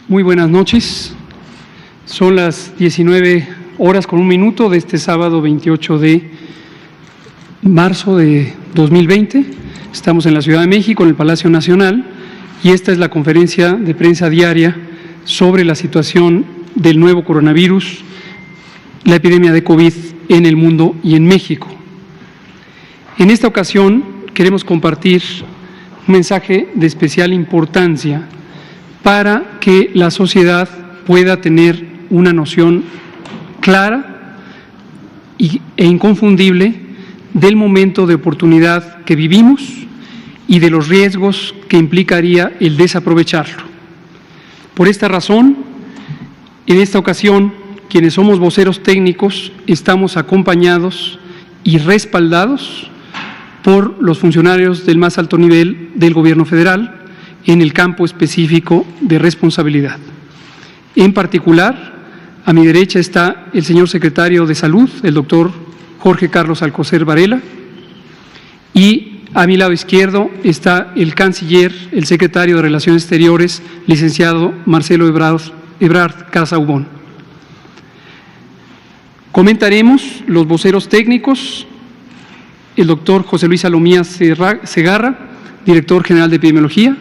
Muy buenas noches. Son las 19:01 de este sábado 28 de marzo de 2020. Estamos en la Ciudad de México, en el Palacio Nacional, y esta es la conferencia de prensa diaria sobre la situación del nuevo coronavirus, la epidemia de COVID en el mundo y en México. En esta ocasión queremos compartir un mensaje de especial importancia para que la sociedad pueda tener una noción clara e inconfundible del momento de oportunidad que vivimos y de los riesgos que implicaría el desaprovecharlo. Por esta razón, en esta ocasión, quienes somos voceros técnicos estamos acompañados y respaldados por los funcionarios del más alto nivel del Gobierno federal en el campo específico de responsabilidad. En particular, a mi derecha está el señor secretario de Salud, el doctor Jorge Carlos Alcocer Varela, y a mi lado izquierdo está el canciller, el secretario de Relaciones Exteriores, licenciado Marcelo Ebrard Casaubon. Comentaremos los voceros técnicos, el doctor José Luis Salomía Segarra, director general de Epidemiología,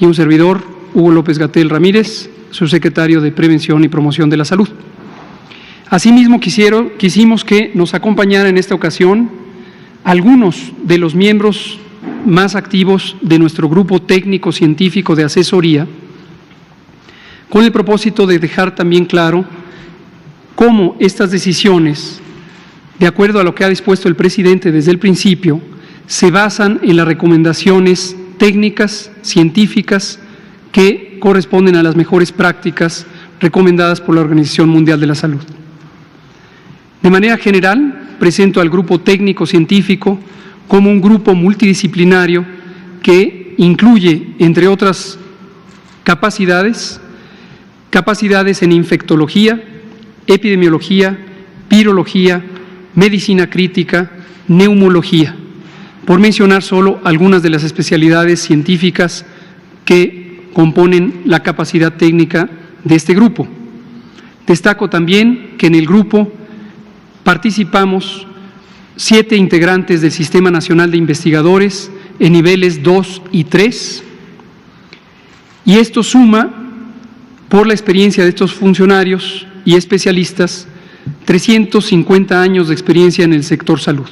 y un servidor, Hugo López-Gatell Ramírez, subsecretario de Prevención y Promoción de la Salud. Asimismo, quisimos que nos acompañara en esta ocasión algunos de los miembros más activos de nuestro grupo técnico científico de asesoría, con el propósito de dejar también claro cómo estas decisiones, de acuerdo a lo que ha dispuesto el presidente desde el principio, se basan en las recomendaciones técnicas, científicas, que corresponden a las mejores prácticas recomendadas por la Organización Mundial de la Salud. De manera general, presento al grupo técnico científico como un grupo multidisciplinario que incluye, entre otras capacidades en infectología, epidemiología, virología, medicina crítica, neumología, por mencionar solo algunas de las especialidades científicas que componen la capacidad técnica de este grupo. Destaco también que en el grupo participamos 7 integrantes del Sistema Nacional de Investigadores en niveles 2 y 3, y esto suma, por la experiencia de estos funcionarios y especialistas, 350 años de experiencia en el sector salud.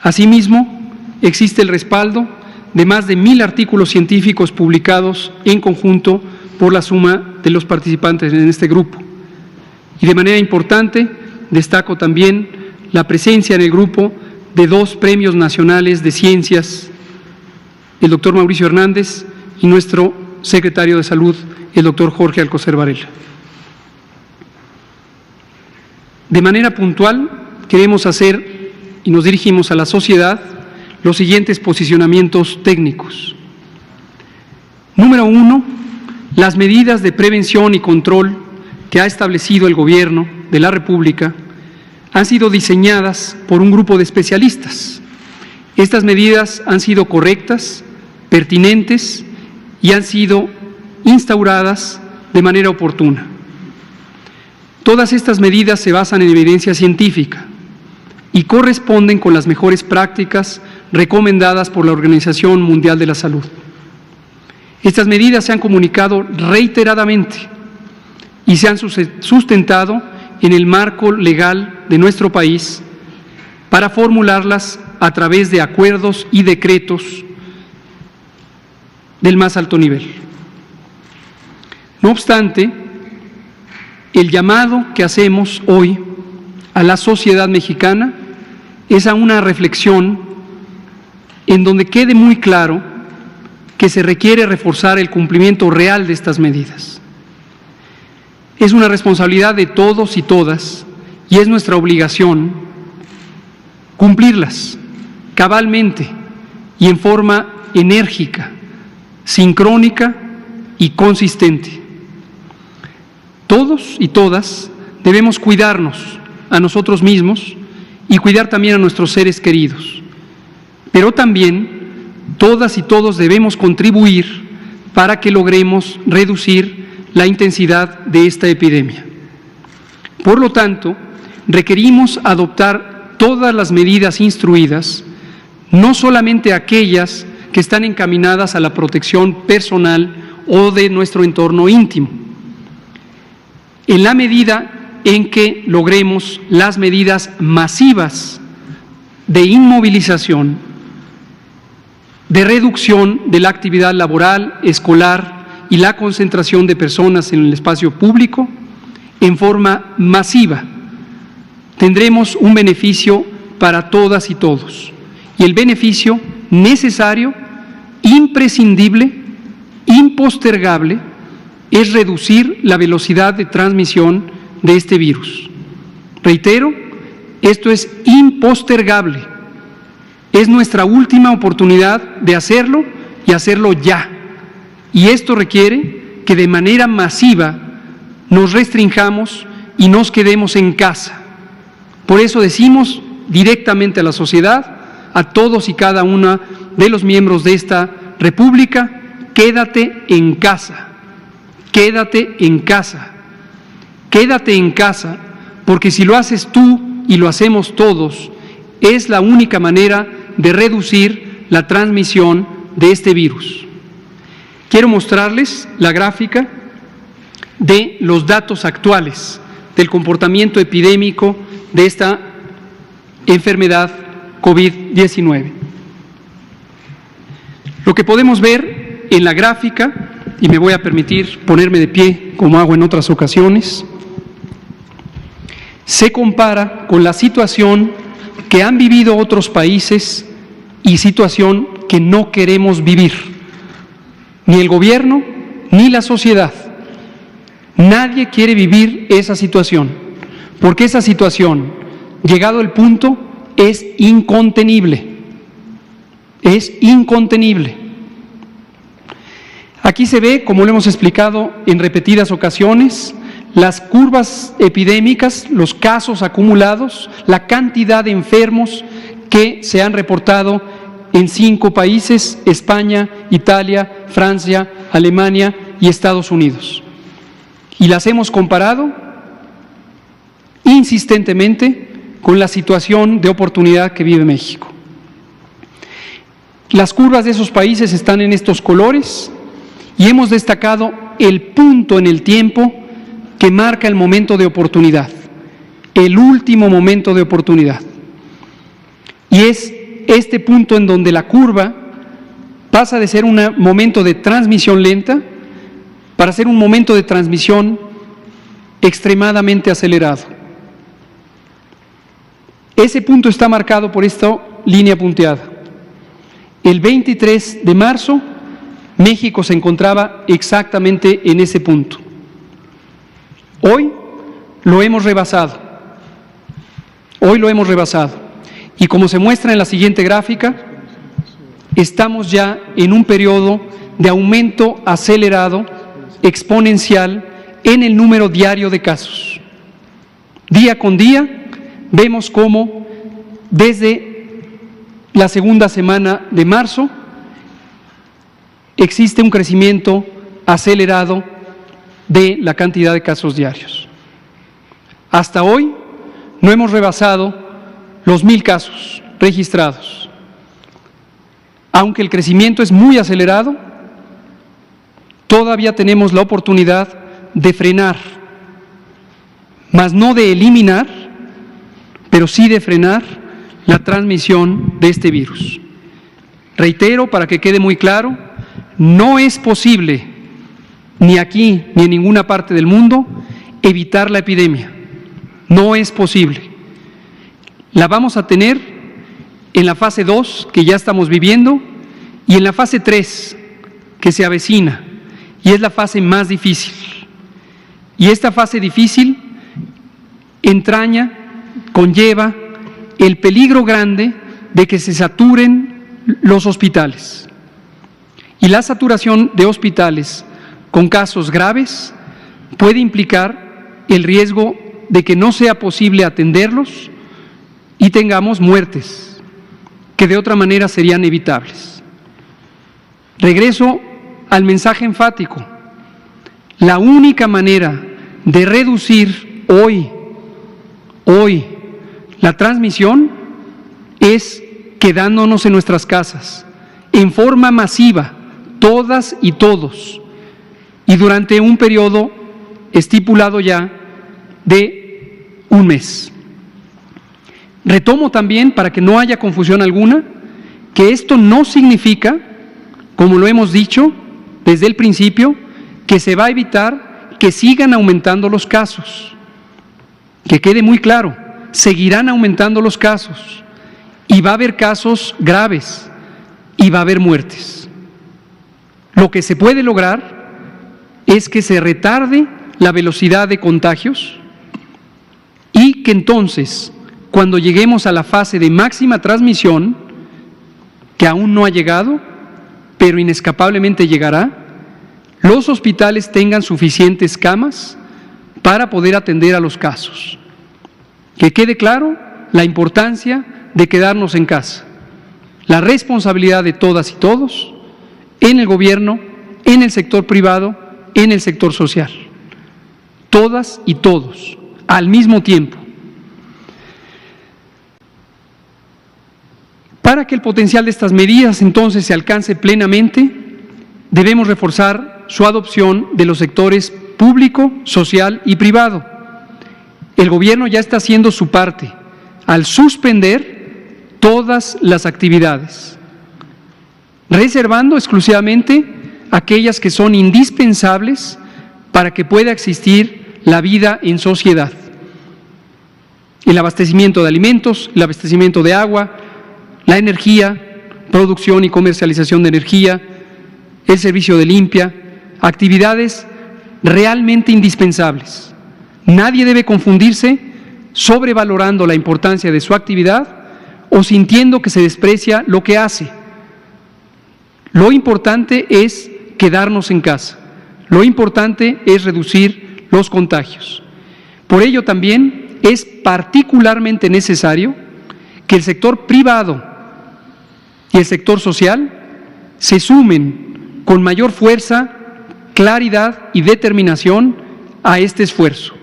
Asimismo, existe el respaldo de más de 1000 artículos científicos publicados en conjunto por la suma de los participantes en este grupo. Y de manera importante, destaco también la presencia en el grupo de 2 premios nacionales de ciencias, el doctor Mauricio Hernández y nuestro secretario de Salud, el doctor Jorge Alcocer Varela. De manera puntual, queremos hacer y nos dirigimos a la sociedad los siguientes posicionamientos técnicos. Número 1, las medidas de prevención y control que ha establecido el Gobierno de la República han sido diseñadas por un grupo de especialistas. Estas medidas han sido correctas, pertinentes y han sido instauradas de manera oportuna. Todas estas medidas se basan en evidencia científica y corresponden con las mejores prácticas recomendadas por la Organización Mundial de la Salud. Estas medidas se han comunicado reiteradamente y se han sustentado en el marco legal de nuestro país para formularlas a través de acuerdos y decretos del más alto nivel. No obstante, el llamado que hacemos hoy a la sociedad mexicana es a una reflexión en donde quede muy claro que se requiere reforzar el cumplimiento real de estas medidas. Es una responsabilidad de todos y todas y es nuestra obligación cumplirlas cabalmente y en forma enérgica, sincrónica y consistente. Todos y todas debemos cuidarnos a nosotros mismos y cuidar también a nuestros seres queridos. Pero también todas y todos debemos contribuir para que logremos reducir la intensidad de esta epidemia. Por lo tanto, requerimos adoptar todas las medidas instruidas, no solamente aquellas que están encaminadas a la protección personal o de nuestro entorno íntimo. En la medida en que logremos las medidas masivas de inmovilización, de reducción de la actividad laboral, escolar y la concentración de personas en el espacio público en forma masiva, tendremos un beneficio para todas y todos. Y el beneficio necesario, imprescindible, impostergable, es reducir la velocidad de transmisión de este virus. Reitero, esto es impostergable. Es nuestra última oportunidad de hacerlo y hacerlo ya. Y esto requiere que de manera masiva nos restringamos y nos quedemos en casa. Por eso decimos directamente a la sociedad, a todos y cada uno de los miembros de esta República, quédate en casa, quédate en casa, quédate en casa, porque si lo haces tú y lo hacemos todos, es la única manera de reducir la transmisión de este virus. Quiero mostrarles la gráfica de los datos actuales del comportamiento epidémico de esta enfermedad COVID-19. Lo que podemos ver en la gráfica, y me voy a permitir ponerme de pie como hago en otras ocasiones, se compara con la situación que han vivido otros países y situación que no queremos vivir, ni el gobierno ni la sociedad. Nadie quiere vivir esa situación, porque esa situación, llegado el punto, es incontenible. Es incontenible. Aquí se ve, como lo hemos explicado en repetidas ocasiones, las curvas epidémicas, los casos acumulados, la cantidad de enfermos que se han reportado en 5 países: España, Italia, Francia, Alemania y Estados Unidos. Y las hemos comparado insistentemente con la situación de oportunidad que vive México. Las curvas de esos países están en estos colores y hemos destacado el punto en el tiempo que marca el momento de oportunidad, el último momento de oportunidad. Y es este punto en donde la curva pasa de ser un momento de transmisión lenta para ser un momento de transmisión extremadamente acelerado. Ese punto está marcado por esta línea punteada. El 23 de marzo, México se encontraba exactamente en ese punto. Hoy lo hemos rebasado. Hoy lo hemos rebasado. Y como se muestra en la siguiente gráfica, estamos ya en un periodo de aumento acelerado, exponencial, en el número diario de casos. Día con día vemos cómo desde la segunda semana de marzo existe un crecimiento acelerado de la cantidad de casos diarios. Hasta hoy no hemos rebasado los 1,000 casos registrados. Aunque el crecimiento es muy acelerado, todavía tenemos la oportunidad de frenar, mas no de eliminar, pero sí de frenar la transmisión de este virus. Reitero, para que quede muy claro, no es posible, ni aquí ni en ninguna parte del mundo, evitar la epidemia. No es posible. La vamos a tener en la fase 2, que ya estamos viviendo, y en la fase 3, que se avecina, y es la fase más difícil. Y esta fase difícil entraña, conlleva el peligro grande de que se saturen los hospitales. Y la saturación de hospitales con casos graves puede implicar el riesgo de que no sea posible atenderlos y tengamos muertes, que de otra manera serían evitables. Regreso al mensaje enfático. la única manera de reducir hoy la transmisión es quedándonos en nuestras casas, en forma masiva, todas y todos, y durante un periodo estipulado ya de un mes. Retomo también, para que no haya confusión alguna, que esto no significa, como lo hemos dicho desde el principio, que se va a evitar que sigan aumentando los casos. Que quede muy claro, seguirán aumentando los casos y va a haber casos graves y va a haber muertes. Lo que se puede lograr es que se retarde la velocidad de contagios y que entonces, cuando lleguemos a la fase de máxima transmisión, que aún no ha llegado, pero inescapablemente llegará, los hospitales tengan suficientes camas para poder atender a los casos. Que quede claro la importancia de quedarnos en casa, la responsabilidad de todas y todos, en el gobierno, en el sector privado, en el sector social. Todas y todos, al mismo tiempo. Para que el potencial de estas medidas entonces se alcance plenamente, debemos reforzar su adopción de los sectores público, social y privado. El gobierno ya está haciendo su parte al suspender todas las actividades, reservando exclusivamente aquellas que son indispensables para que pueda existir la vida en sociedad. El abastecimiento de alimentos, el abastecimiento de agua, la energía, producción y comercialización de energía, el servicio de limpia, actividades realmente indispensables. Nadie debe confundirse sobrevalorando la importancia de su actividad o sintiendo que se desprecia lo que hace. Lo importante es quedarnos en casa. Lo importante es reducir los contagios. Por ello también es particularmente necesario que el sector privado y el sector social se sumen con mayor fuerza, claridad y determinación a este esfuerzo.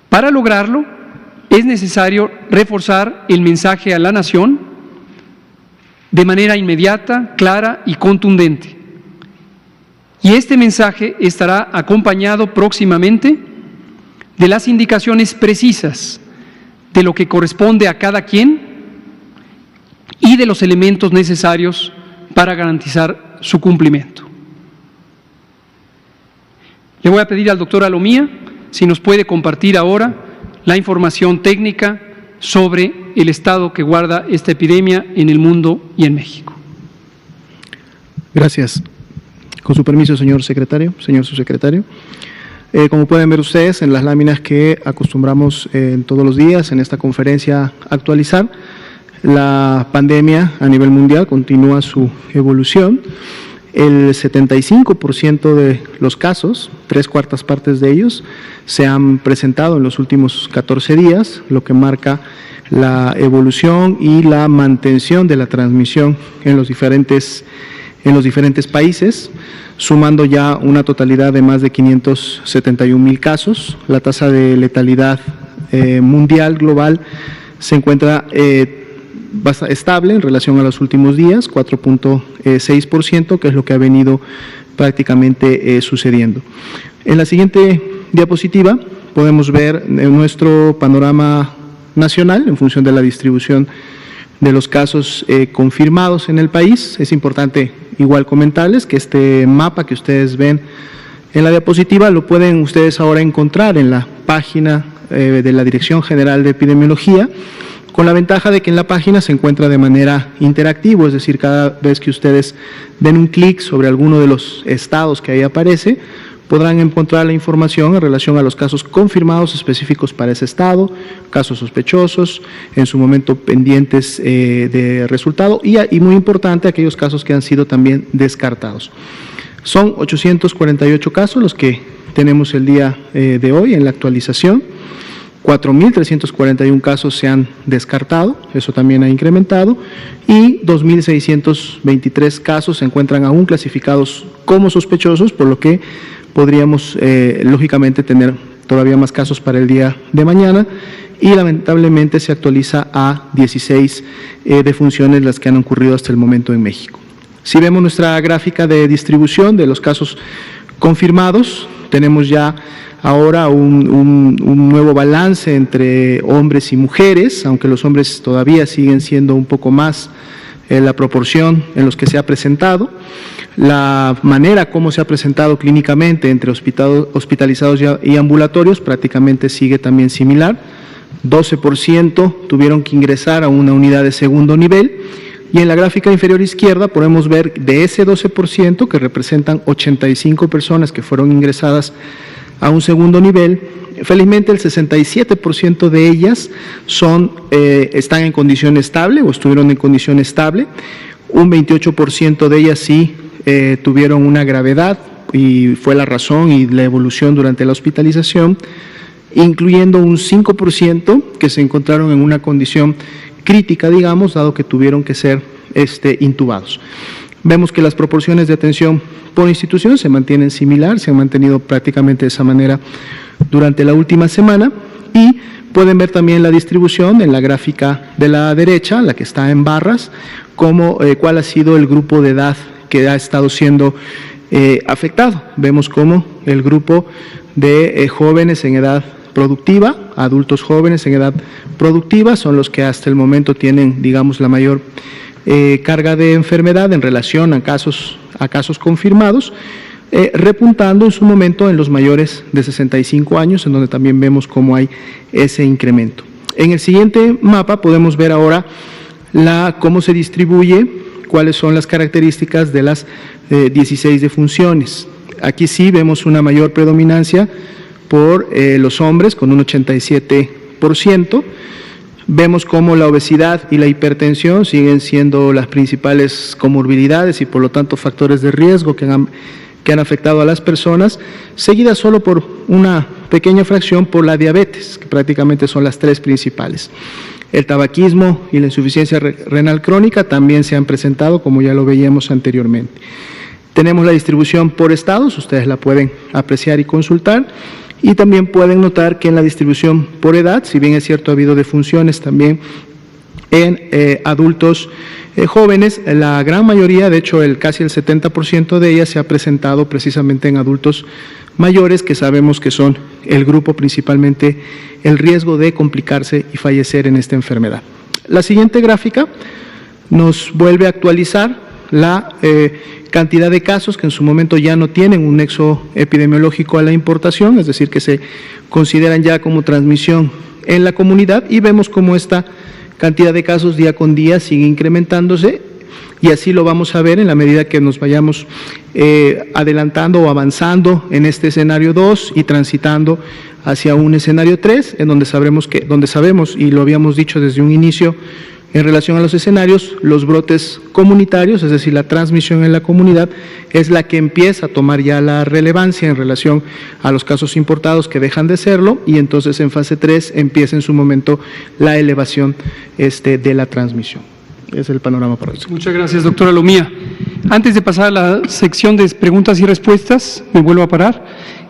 Para lograrlo, es necesario reforzar el mensaje a la nación de manera inmediata, clara y contundente. Y este mensaje estará acompañado próximamente de las indicaciones precisas de lo que corresponde a cada quien y de los elementos necesarios para garantizar su cumplimiento. Le voy a pedir al doctor Alomía si nos puede compartir ahora la información técnica sobre el estado que guarda esta epidemia en el mundo y en México. Gracias. Con su permiso, señor secretario, señor subsecretario. Como pueden ver ustedes en las láminas que acostumbramos todos los días en esta conferencia actualizar, la pandemia a nivel mundial continúa su evolución. El 75% de los casos, 3/4 partes de ellos, se han presentado en los últimos 14 días, lo que marca la evolución y la mantención de la transmisión en los diferentes países, sumando ya una totalidad de más de 571,000 casos. La tasa de letalidad mundial, global, se encuentra estable en relación a los últimos días, 4.6%, que es lo que ha venido prácticamente sucediendo. En la siguiente diapositiva podemos ver nuestro panorama nacional en función de la distribución de los casos confirmados en el país. Es importante igual comentarles que este mapa que ustedes ven en la diapositiva lo pueden ustedes ahora encontrar en la página de la Dirección General de Epidemiología, con la ventaja de que en la página se encuentra de manera interactiva, es decir, cada vez que ustedes den un clic sobre alguno de los estados que ahí aparece, podrán encontrar la información en relación a los casos confirmados específicos para ese estado, casos sospechosos, en su momento pendientes de resultado y muy importante, aquellos casos que han sido también descartados. Son 848 casos los que tenemos el día de hoy en la actualización. 4.341 casos se han descartado, eso también ha incrementado, y 2.623 casos se encuentran aún clasificados como sospechosos, por lo que podríamos lógicamente tener todavía más casos para el día de mañana, y lamentablemente se actualiza a 16 defunciones las que han ocurrido hasta el momento en México. Si vemos nuestra gráfica de distribución de los casos confirmados, tenemos ya ahora un nuevo balance entre hombres y mujeres, aunque los hombres todavía siguen siendo un poco más la proporción en los que se ha presentado. La manera como se ha presentado clínicamente entre hospitalizados y ambulatorios prácticamente sigue también similar. 12% tuvieron que ingresar a una unidad de segundo nivel, y en la gráfica inferior izquierda podemos ver de ese 12%, que representan 85 personas que fueron ingresadas a un segundo nivel, felizmente el 67% de ellas están en condición estable o estuvieron en condición estable. Un 28% de ellas sí tuvieron una gravedad y fue la razón y la evolución durante la hospitalización, incluyendo un 5% que se encontraron en una condición crítica, digamos, dado que tuvieron que ser intubados. Vemos que las proporciones de atención por institución se mantienen similar, se han mantenido prácticamente de esa manera durante la última semana, y pueden ver también la distribución en la gráfica de la derecha, la que está en barras, cuál ha sido el grupo de edad que ha estado siendo afectado. Vemos cómo el grupo de jóvenes en edad productiva, adultos jóvenes en edad productiva, son los que hasta el momento tienen, digamos, la mayor carga de enfermedad en relación a casos confirmados, repuntando en su momento en los mayores de 65 años, en donde también vemos cómo hay ese incremento. En el siguiente mapa podemos ver ahora cómo se distribuye, cuáles son las características de las 16 defunciones. Aquí sí vemos una mayor predominancia por los hombres, con un 87%. Vemos cómo la obesidad y la hipertensión siguen siendo las principales comorbilidades y por lo tanto factores de riesgo que han afectado a las personas, seguidas solo por una pequeña fracción por la diabetes, que prácticamente son las tres principales. El tabaquismo y la insuficiencia renal crónica también se han presentado, como ya lo veíamos anteriormente. Tenemos la distribución por estados, ustedes la pueden apreciar y consultar, y también pueden notar que en la distribución por edad, si bien es cierto ha habido defunciones también en adultos jóvenes, la gran mayoría, de hecho casi el 70% de ellas se ha presentado precisamente en adultos mayores, que sabemos que son el grupo principalmente el riesgo de complicarse y fallecer en esta enfermedad. La siguiente gráfica nos vuelve a actualizar la cantidad de casos que en su momento ya no tienen un nexo epidemiológico a la importación, es decir, que se consideran ya como transmisión en la comunidad, y vemos cómo esta cantidad de casos día con día sigue incrementándose, y así lo vamos a ver en la medida que nos vayamos adelantando o avanzando en este escenario 2 y transitando hacia un escenario 3, en donde sabemos, y lo habíamos dicho desde un inicio, en relación a los escenarios, los brotes comunitarios, es decir, la transmisión en la comunidad, es la que empieza a tomar ya la relevancia en relación a los casos importados que dejan de serlo, y entonces en fase 3 empieza en su momento la elevación de la transmisión. Ese es el panorama por eso. Muchas gracias, doctora Lomía. Antes de pasar a la sección de preguntas y respuestas, me vuelvo a parar.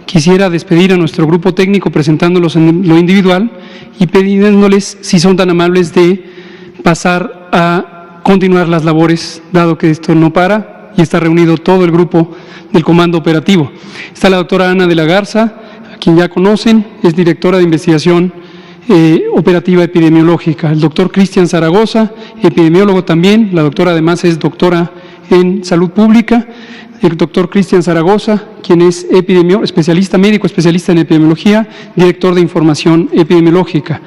Quisiera despedir a nuestro grupo técnico presentándolos en lo individual y pidiéndoles, si son tan amables, de pasar a continuar las labores, dado que esto no para y está reunido todo el grupo del Comando Operativo. Está la doctora Ana de la Garza, a quien ya conocen, es directora de investigación operativa epidemiológica. El doctor Cristian Zaragoza, epidemiólogo también, la doctora además es doctora en salud pública. El doctor Cristian Zaragoza, quien es especialista médico, especialista en epidemiología, director de información epidemiológica.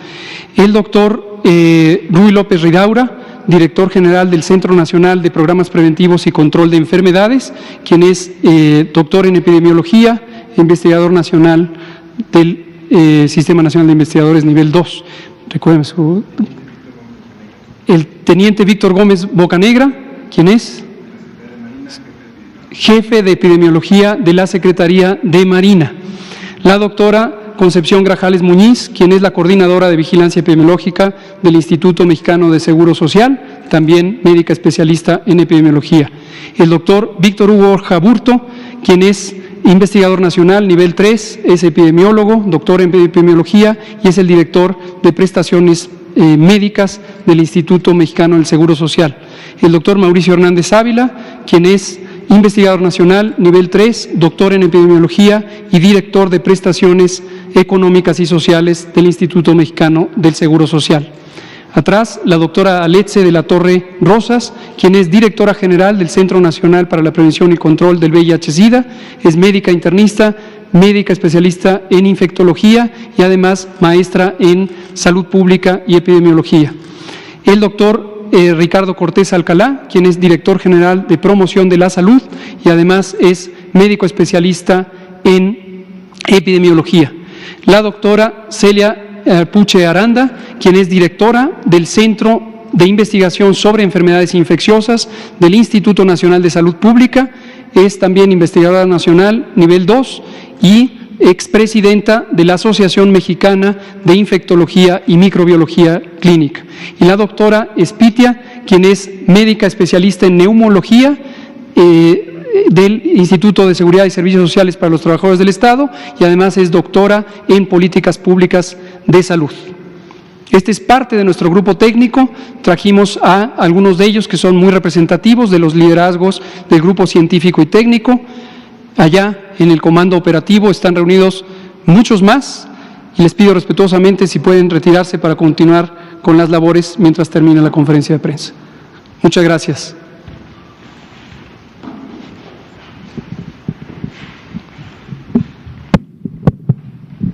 El doctor Rui López Ridaura, director general del Centro Nacional de Programas Preventivos y Control de Enfermedades, quien es doctor en epidemiología, investigador nacional del Sistema Nacional de Investigadores nivel 2. Recuerden el teniente Víctor Gómez Bocanegra, quien es jefe de epidemiología de la Secretaría de Marina. La doctora Concepción Grajales Muñiz, quien es la coordinadora de vigilancia epidemiológica del Instituto Mexicano de Seguro Social, también médica especialista en epidemiología. El doctor Víctor Hugo Jaburto, quien es investigador nacional nivel 3, es epidemiólogo, doctor en epidemiología y es el director de prestaciones médicas del Instituto Mexicano del Seguro Social. El doctor Mauricio Hernández Ávila, quien es investigador nacional nivel 3, doctor en epidemiología y director de prestaciones económicas y sociales del Instituto Mexicano del Seguro Social. Atrás, la doctora Aletze de la Torre Rosas, quien es directora general del Centro Nacional para la Prevención y Control del VIH-Sida, es médica internista, médica especialista en infectología y además maestra en salud pública y epidemiología. El doctor Ricardo Cortés Alcalá, quien es director general de promoción de la salud y además es médico especialista en epidemiología. La doctora Celia Puche Aranda, quien es directora del Centro de Investigación sobre Enfermedades Infecciosas del Instituto Nacional de Salud Pública, es también investigadora nacional nivel 2 y expresidenta de la Asociación Mexicana de Infectología y Microbiología Clínica. Y la doctora Espitia, quien es médica especialista en neumología del Instituto de Seguridad y Servicios Sociales para los Trabajadores del Estado y además es doctora en Políticas Públicas de Salud. Este es parte de nuestro grupo técnico, trajimos a algunos de ellos que son muy representativos de los liderazgos del grupo científico y técnico. Allá en el comando operativo están reunidos muchos más y les pido respetuosamente si pueden retirarse para continuar con las labores mientras termina la conferencia de prensa. Muchas gracias.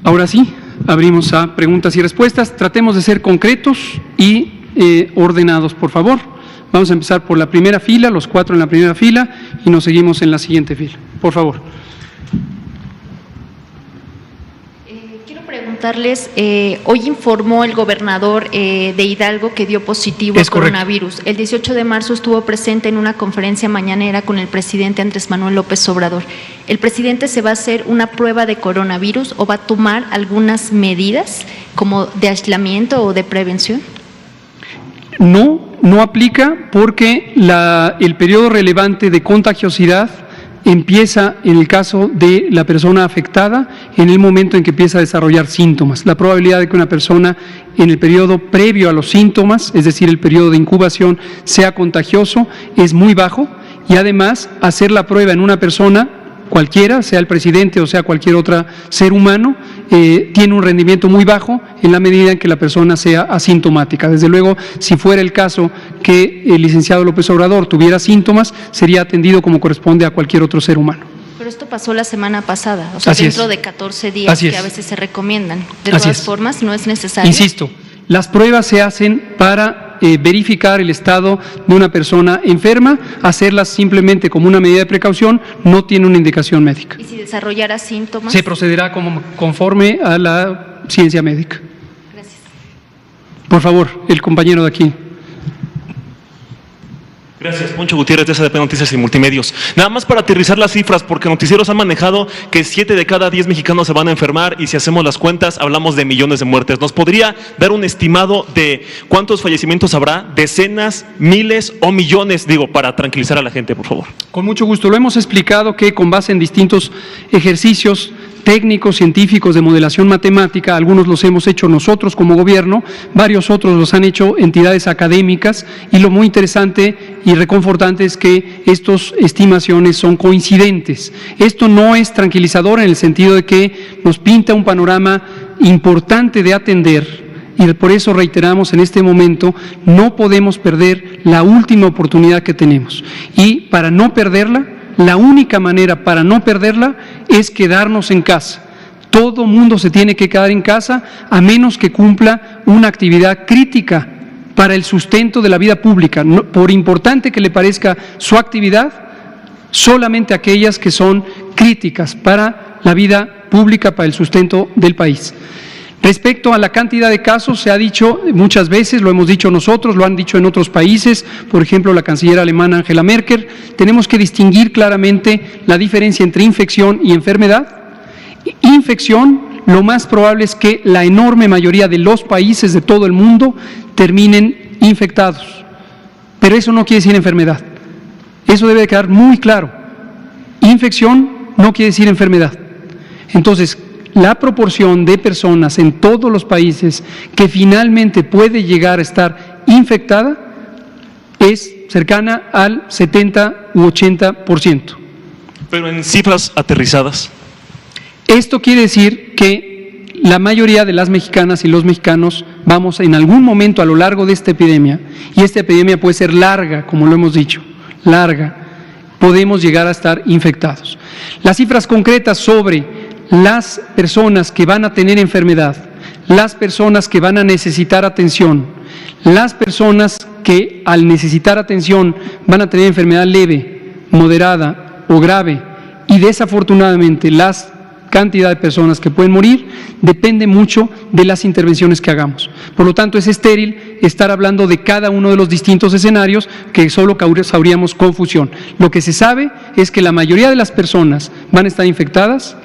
Ahora sí, abrimos a preguntas y respuestas. Tratemos de ser concretos y ordenados, por favor. Vamos a empezar por la primera fila, los 4 en la primera fila, y nos seguimos en la siguiente fila. Por favor. Quiero preguntarles, hoy informó el gobernador de Hidalgo que dio positivo a coronavirus. El 18 de marzo estuvo presente en una conferencia mañanera con el presidente Andrés Manuel López Obrador. ¿El presidente se va a hacer una prueba de coronavirus o va a tomar algunas medidas como de aislamiento o de prevención? No aplica porque el periodo relevante de contagiosidad empieza en el caso de la persona afectada en el momento en que empieza a desarrollar síntomas. La probabilidad de que una persona en el periodo previo a los síntomas, es decir, el periodo de incubación, sea contagioso es muy bajo y además hacer la prueba en una persona cualquiera, sea el presidente o sea cualquier otro ser humano, tiene un rendimiento muy bajo en la medida en que la persona sea asintomática. Desde luego, si fuera el caso que el licenciado López Obrador tuviera síntomas, sería atendido como corresponde a cualquier otro ser humano. Pero esto pasó la semana pasada, o sea, dentro de 14 días que a veces se recomiendan. De todas formas, no es necesario. Insisto, las pruebas se hacen para verificar el estado de una persona enferma, hacerlas simplemente como una medida de precaución, no tiene una indicación médica. ¿Y si desarrollara síntomas? Se procederá conforme a la ciencia médica. Gracias. Por favor, el compañero de aquí. Gracias, Poncho Gutiérrez de SDP Noticias y Multimedios. Nada más para aterrizar las cifras, porque noticieros han manejado que 7 de cada 10 mexicanos se van a enfermar y si hacemos las cuentas hablamos de millones de muertes. ¿Nos podría dar un estimado de cuántos fallecimientos habrá? ¿Decenas, miles o millones? Digo, para tranquilizar a la gente, por favor. Con mucho gusto. Lo hemos explicado que con base en distintos ejercicios técnicos, científicos de modelación matemática, algunos los hemos hecho nosotros como gobierno, varios otros los han hecho entidades académicas y lo muy interesante y reconfortante es que estas estimaciones son coincidentes. Esto no es tranquilizador en el sentido de que nos pinta un panorama importante de atender y por eso reiteramos en este momento, no podemos perder la última oportunidad que tenemos y para no perderla, la única manera para no perderla es quedarnos en casa. Todo mundo se tiene que quedar en casa a menos que cumpla una actividad crítica para el sustento de la vida pública. No, por importante que le parezca su actividad, solamente aquellas que son críticas para la vida pública, para el sustento del país. Respecto a la cantidad de casos, se ha dicho muchas veces, lo hemos dicho nosotros, lo han dicho en otros países, por ejemplo la canciller alemana Angela Merkel, tenemos que distinguir claramente la diferencia entre infección y enfermedad. Infección lo más probable es que la enorme mayoría de los países de todo el mundo terminen infectados. Pero eso no quiere decir enfermedad. Eso debe quedar muy claro. Infección no quiere decir enfermedad. Entonces, la proporción de personas en todos los países que finalmente puede llegar a estar infectada es cercana al 70 u 80%. Pero en cifras aterrizadas. Esto quiere decir que la mayoría de las mexicanas y los mexicanos vamos en algún momento a lo largo de esta epidemia, y esta epidemia puede ser larga, como lo hemos dicho, larga, podemos llegar a estar infectados. Las cifras concretas sobre las personas que van a tener enfermedad, las personas que van a necesitar atención, las personas que al necesitar atención van a tener enfermedad leve, moderada o grave, y desafortunadamente las cantidad de personas que pueden morir depende mucho de las intervenciones que hagamos. Por lo tanto, es estéril estar hablando de cada uno de los distintos escenarios, que solo causaríamos confusión. Lo que se sabe es que la mayoría de las personas van a estar infectadas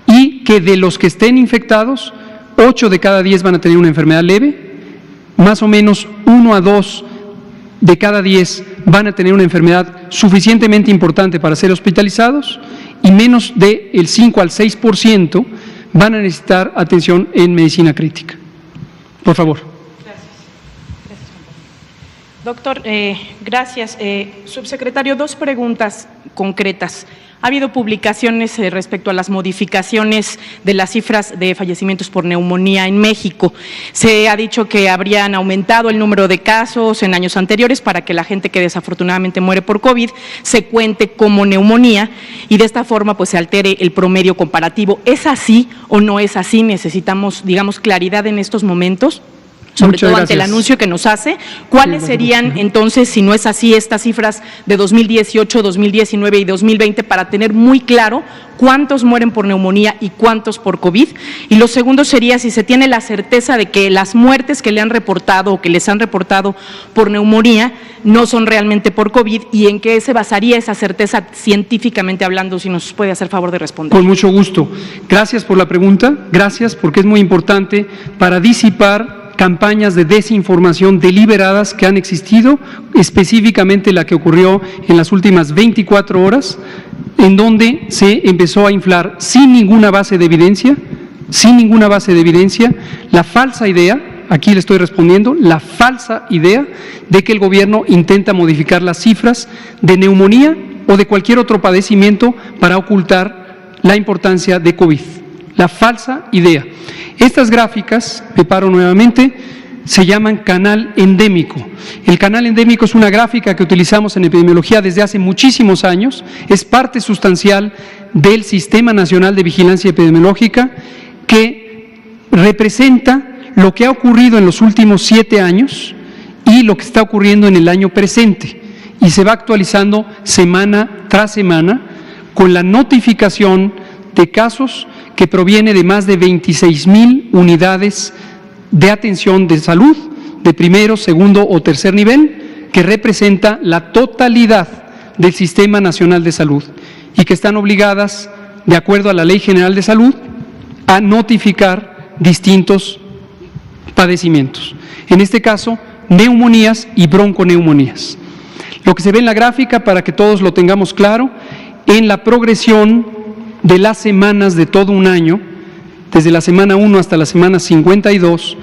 y que de los que estén infectados, 8 de cada 10 van a tener una enfermedad leve, más o menos 1 a 2 de cada 10 van a tener una enfermedad suficientemente importante para ser hospitalizados, y menos del 5 al 6% van a necesitar atención en medicina crítica. Por favor. Doctor, gracias. Subsecretario, 2 preguntas concretas. Ha habido publicaciones respecto a las modificaciones de las cifras de fallecimientos por neumonía en México. Se ha dicho que habrían aumentado el número de casos en años anteriores para que la gente que desafortunadamente muere por COVID se cuente como neumonía y de esta forma pues se altere el promedio comparativo. ¿Es así o no es así? Necesitamos, digamos, claridad en estos momentos, sobre todo ante el anuncio que nos hace. ¿Cuáles serían entonces, si no es así, estas cifras de 2018, 2019 y 2020 para tener muy claro cuántos mueren por neumonía y cuántos por COVID? Y lo segundo sería si se tiene la certeza de que las muertes que le han reportado o que les han reportado por neumonía no son realmente por COVID, y en qué se basaría esa certeza científicamente hablando, si nos puede hacer favor de responder. Con mucho gusto. Gracias por la pregunta, gracias, porque es muy importante para disipar campañas de desinformación deliberadas que han existido, específicamente la que ocurrió en las últimas 24 horas, en donde se empezó a inflar sin ninguna base de evidencia, la falsa idea, aquí le estoy respondiendo, la falsa idea de que el gobierno intenta modificar las cifras de neumonía o de cualquier otro padecimiento para ocultar la importancia de COVID. La falsa idea. Estas gráficas, me paro nuevamente, se llaman canal endémico. El canal endémico es una gráfica que utilizamos en epidemiología desde hace muchísimos años, es parte sustancial del Sistema Nacional de Vigilancia Epidemiológica, que representa lo que ha ocurrido en los últimos 7 años y lo que está ocurriendo en el año presente, y se va actualizando semana tras semana con la notificación de casos que proviene de más de 26,000 unidades de atención de salud de primero, segundo o tercer nivel, que representa la totalidad del Sistema Nacional de Salud y que están obligadas, de acuerdo a la Ley General de Salud, a notificar distintos padecimientos. En este caso, neumonías y bronconeumonías. Lo que se ve en la gráfica, para que todos lo tengamos claro, en la progresión de las semanas de todo un año, desde la semana 1 hasta la semana 52,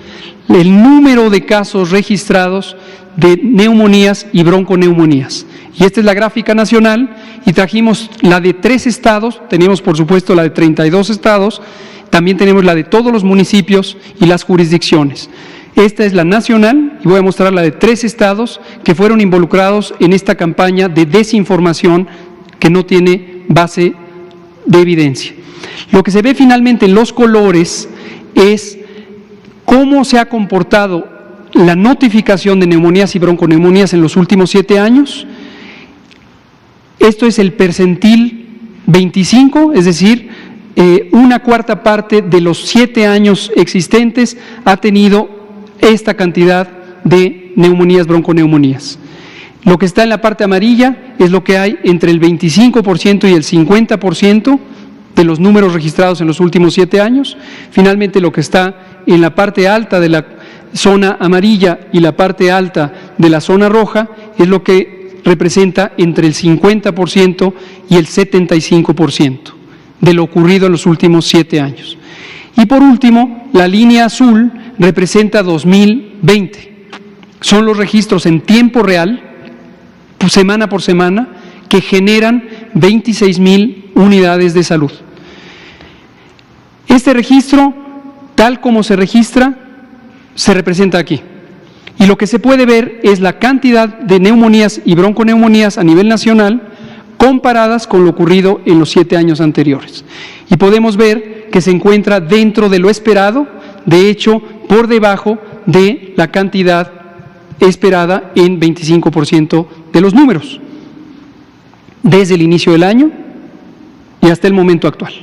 el número de casos registrados de neumonías y bronconeumonías. Y esta es la gráfica nacional, y trajimos la de 3 estados, tenemos por supuesto la de 32 estados, también tenemos la de todos los municipios y las jurisdicciones. Esta es la nacional, y voy a mostrar la de 3 estados que fueron involucrados en esta campaña de desinformación que no tiene base de evidencia. Lo que se ve finalmente en los colores es cómo se ha comportado la notificación de neumonías y bronconeumonías en los últimos 7 años. Esto es el percentil 25, es decir, una cuarta parte de los 7 años existentes ha tenido esta cantidad de neumonías, bronconeumonías. Lo que está en la parte amarilla es lo que hay entre el 25% y el 50% de los números registrados en los últimos 7 años. Finalmente, lo que está en la parte alta de la zona amarilla y la parte alta de la zona roja es lo que representa entre el 50% y el 75% de lo ocurrido en los últimos 7 años. Y por último, la línea azul representa 2020. Son los registros en tiempo real, semana por semana, que generan 26,000 unidades de salud. Este registro, tal como se registra, se representa aquí. Y lo que se puede ver es la cantidad de neumonías y bronconeumonías a nivel nacional comparadas con lo ocurrido en los 7 años anteriores. Y podemos ver que se encuentra dentro de lo esperado, de hecho, por debajo de la cantidad esperada en 25% de los números, desde el inicio del año y hasta el momento actual.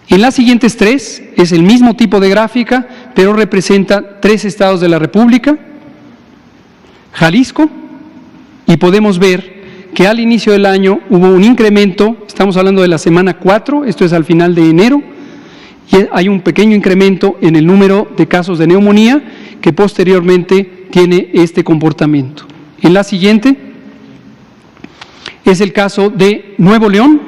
En las siguientes 3 es el mismo tipo de gráfica, pero representa 3 estados de la República, Jalisco, y podemos ver que al inicio del año hubo un incremento, estamos hablando de la semana 4, esto es al final de enero, y hay un pequeño incremento en el número de casos de neumonía que posteriormente tiene este comportamiento. En la siguiente es el caso de Nuevo León,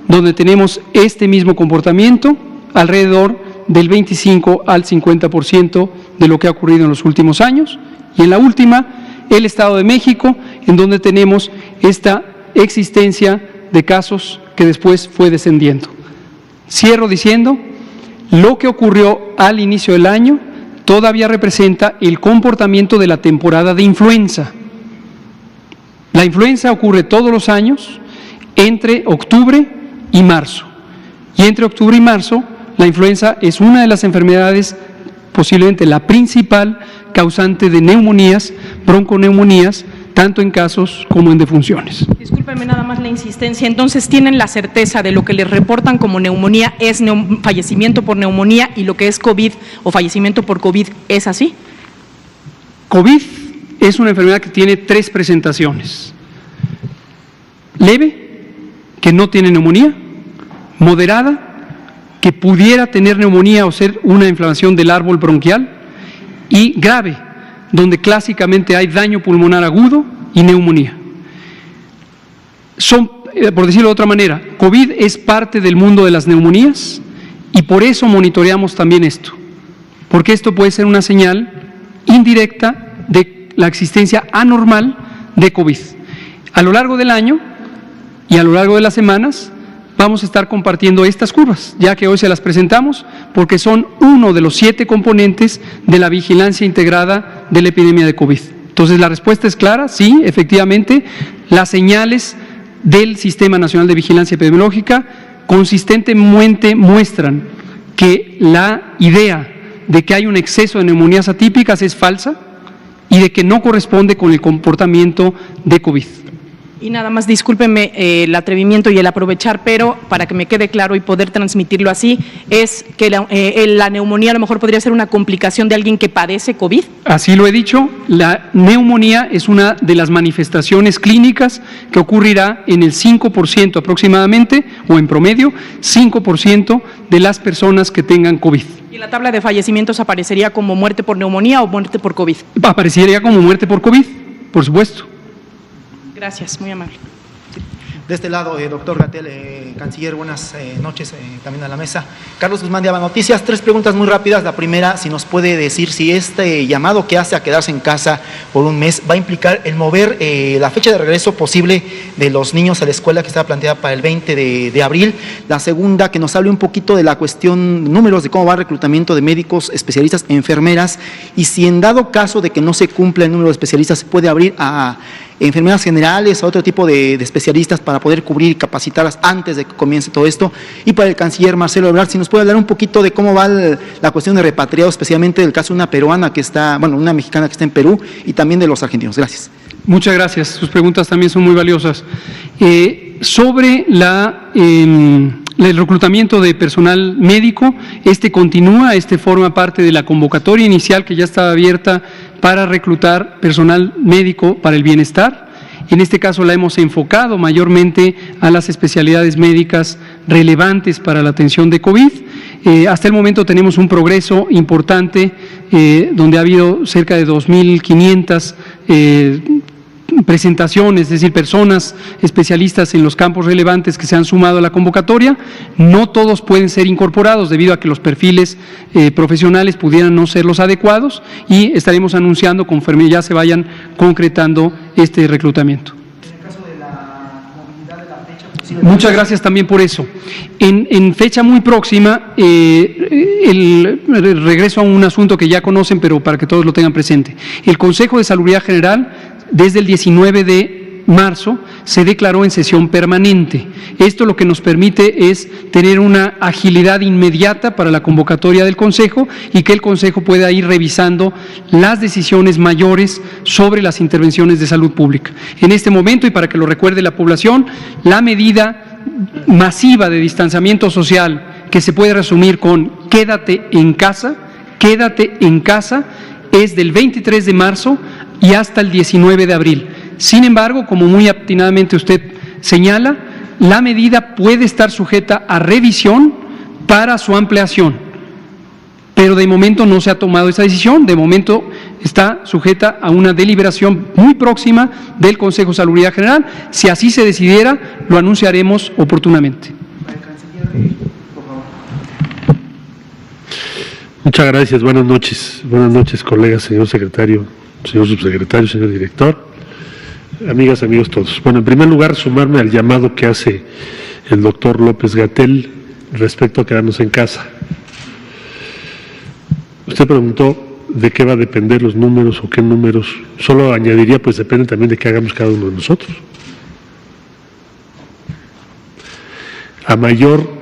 donde tenemos este mismo comportamiento, alrededor del 25 al 50% de lo que ha ocurrido en los últimos años. Y en la última, el Estado de México, en donde tenemos esta existencia de casos que después fue descendiendo. Cierro diciendo, lo que ocurrió al inicio del año todavía representa el comportamiento de la temporada de influenza. La influenza ocurre todos los años entre octubre y marzo. Y entre octubre y marzo, la influenza es una de las enfermedades, posiblemente la principal causante de neumonías, bronconeumonías, tanto en casos como en defunciones. Discúlpeme nada más la insistencia. Entonces, ¿tienen la certeza de lo que les reportan como neumonía es fallecimiento por neumonía y lo que es COVID o fallecimiento por COVID es así? COVID es una enfermedad que tiene 3 presentaciones. Leve, que no tiene neumonía, moderada, que pudiera tener neumonía o ser una inflamación del árbol bronquial, y grave, donde clásicamente hay daño pulmonar agudo y neumonía. Son, por decirlo de otra manera, COVID es parte del mundo de las neumonías y por eso monitoreamos también esto, porque esto puede ser una señal indirecta de la existencia anormal de COVID. A lo largo del año y a lo largo de las semanas vamos a estar compartiendo estas curvas, ya que hoy se las presentamos, porque son uno de los 7 componentes de la vigilancia integrada de la epidemia de COVID. Entonces, la respuesta es clara, sí, efectivamente, las señales del Sistema Nacional de Vigilancia Epidemiológica consistentemente muestran que la idea de que hay un exceso de neumonías atípicas es falsa y de que no corresponde con el comportamiento de COVID. Y nada más, discúlpeme el atrevimiento y el aprovechar, pero para que me quede claro y poder transmitirlo así, es que la neumonía a lo mejor podría ser una complicación de alguien que padece COVID. Así lo he dicho, la neumonía es una de las manifestaciones clínicas que ocurrirá en el 5% aproximadamente, o en promedio, 5% de las personas que tengan COVID. ¿Y en la tabla de fallecimientos aparecería como muerte por neumonía o muerte por COVID? Aparecería como muerte por COVID, por supuesto. Gracias, muy amable. De este lado, doctor Gatell, canciller, buenas noches también a la mesa. Carlos Guzmán de Aba Noticias, 3 preguntas muy rápidas. La primera, si nos puede decir si este llamado que hace a quedarse en casa por un mes va a implicar el mover la fecha de regreso posible de los niños a la escuela que estaba planteada para el 20 de abril. La segunda, que nos hable un poquito de la cuestión, números de cómo va el reclutamiento de médicos, especialistas, enfermeras, y si en dado caso de que no se cumpla el número de especialistas, se puede abrir a enfermeras generales, a otro tipo de especialistas para poder cubrir y capacitarlas antes de que comience todo esto. Y para el canciller Marcelo Ebrard, si nos puede hablar un poquito de cómo va la cuestión de repatriados, especialmente del caso de una peruana que está, bueno, una mexicana que está en Perú, y también de los argentinos. Gracias. Muchas gracias, sus preguntas también son muy valiosas. Sobre el reclutamiento de personal médico, continúa, forma parte de la convocatoria inicial que ya estaba abierta para reclutar personal médico para el bienestar, En este caso la hemos enfocado mayormente a las especialidades médicas relevantes para la atención de COVID. Hasta el momento tenemos un progreso importante donde ha habido cerca de 2.500 presentaciones, es decir, personas especialistas en los campos relevantes que se han sumado a la convocatoria. No todos pueden ser incorporados debido a que los perfiles profesionales pudieran no ser los adecuados, y estaremos anunciando conforme ya se vayan concretando este reclutamiento. En el caso de la movilidad de la fecha posible. Muchas gracias también por eso. En fecha muy próxima, regreso a un asunto que ya conocen, pero para que todos lo tengan presente. El Consejo de Salubridad General, desde el 19 de marzo, se declaró en sesión permanente. Esto lo que nos permite es tener una agilidad inmediata para la convocatoria del Consejo y que el Consejo pueda ir revisando las decisiones mayores sobre las intervenciones de salud pública. En este momento, y para que lo recuerde la población, la medida masiva de distanciamiento social, que se puede resumir con quédate en casa, es del 23 de marzo y hasta el 19 de abril. Sin embargo, como muy atinadamente usted señala, la medida puede estar sujeta a revisión para su ampliación, pero de momento no se ha tomado esa decisión. De momento está sujeta a una deliberación muy próxima del Consejo de Salubridad General. Si así se decidiera, lo anunciaremos oportunamente. Muchas gracias, buenas noches, colegas, señor secretario, señor subsecretario, señor director, amigas, amigos todos. Bueno, en primer lugar, sumarme al llamado que hace el doctor López-Gatell respecto a quedarnos en casa. Usted preguntó de qué va a depender los números o qué números. Solo añadiría, pues depende también de qué hagamos cada uno de nosotros. A mayor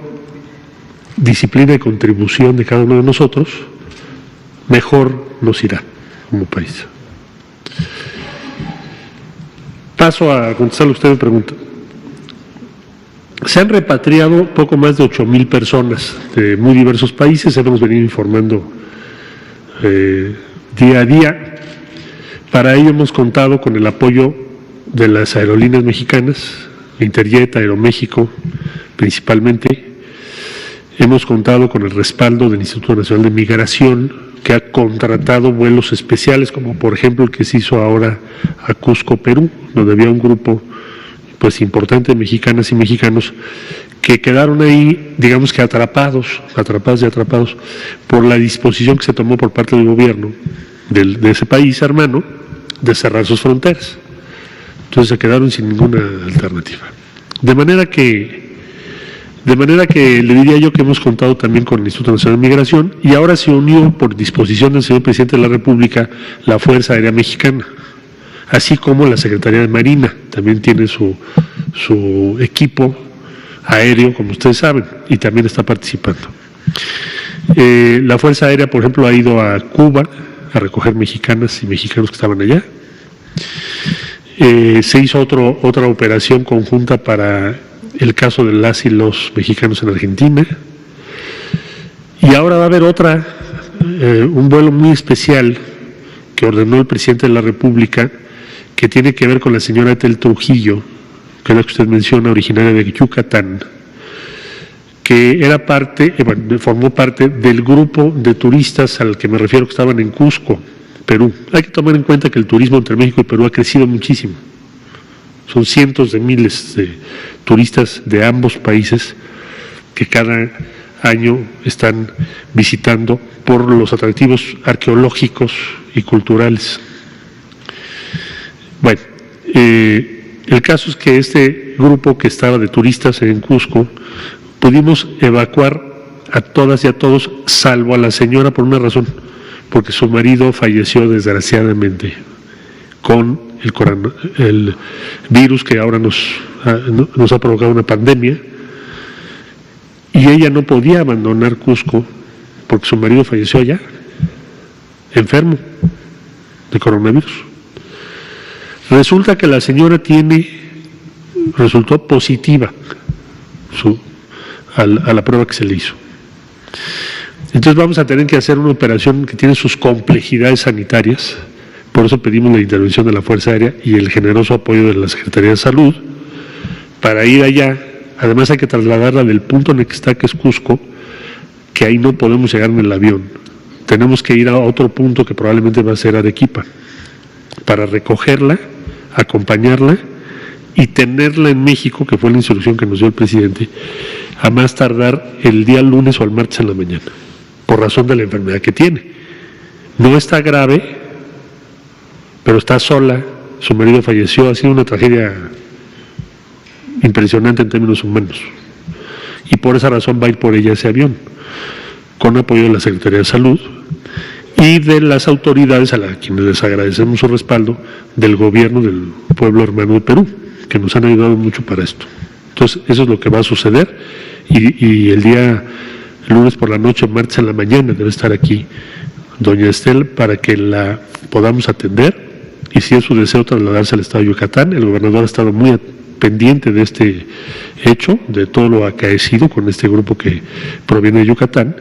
disciplina y contribución de cada uno de nosotros, mejor nos irá como país. Paso a contestarle a usted mi pregunta. Se han repatriado poco más de 8,000 personas de muy diversos países, hemos venido informando día a día. Para ello hemos contado con el apoyo de las aerolíneas mexicanas, Interjet, Aeroméxico principalmente. Hemos contado con el respaldo del Instituto Nacional de Migración, que ha contratado vuelos especiales, como por ejemplo el que se hizo ahora a Cusco, Perú, donde había un grupo pues importante de mexicanas y mexicanos que quedaron ahí, digamos que atrapados por la disposición que se tomó por parte del gobierno de ese país hermano de cerrar sus fronteras. Entonces se quedaron sin ninguna alternativa. De manera que le diría yo que hemos contado también con el Instituto Nacional de Migración, y ahora se unió por disposición del señor Presidente de la República la Fuerza Aérea Mexicana, así como la Secretaría de Marina, también tiene su equipo aéreo, como ustedes saben, y también está participando. La Fuerza Aérea, por ejemplo, ha ido a Cuba a recoger mexicanas y mexicanos que estaban allá. Se hizo otra operación conjunta para el caso de las y los mexicanos en Argentina, y ahora va a haber un vuelo muy especial que ordenó el Presidente de la República, que tiene que ver con la señora Ethel Trujillo, que es la que usted menciona, originaria de Yucatán, que formó parte del grupo de turistas al que me refiero, que estaban en Cusco, Perú. Hay que tomar en cuenta que el turismo entre México y Perú ha crecido muchísimo. Son cientos de miles de turistas de ambos países que cada año están visitando por los atractivos arqueológicos y culturales. Bueno, el caso es que este grupo que estaba de turistas en Cusco, pudimos evacuar a todas y a todos, salvo a la señora por una razón, porque su marido falleció desgraciadamente con el virus que ahora nos ha provocado una pandemia, y ella no podía abandonar Cusco porque su marido falleció allá, enfermo de coronavirus. Resulta que la señora resultó positiva a la prueba que se le hizo. Entonces vamos a tener que hacer una operación que tiene sus complejidades sanitarias Por eso pedimos la intervención de la Fuerza Aérea y el generoso apoyo de la Secretaría de Salud para ir allá. Además hay que trasladarla del punto en el que está, que es Cusco, que ahí no podemos llegar en el avión. Tenemos que ir a otro punto que probablemente va a ser Arequipa, para recogerla, acompañarla y tenerla en México, que fue la instrucción que nos dio el presidente, a más tardar el día lunes o el martes en la mañana, por razón de la enfermedad que tiene. No está grave, pero está sola, su marido falleció, ha sido una tragedia impresionante en términos humanos. Y por esa razón va a ir por ella ese avión, con apoyo de la Secretaría de Salud y de las autoridades a quienes les agradecemos su respaldo, del gobierno del pueblo hermano de Perú, que nos han ayudado mucho para esto. Entonces, eso es lo que va a suceder y el día lunes por la noche, martes en la mañana, debe estar aquí doña Estel para que la podamos atender y si es su deseo trasladarse al estado de Yucatán. El gobernador ha estado muy pendiente de este hecho, de todo lo acaecido con este grupo que proviene de Yucatán,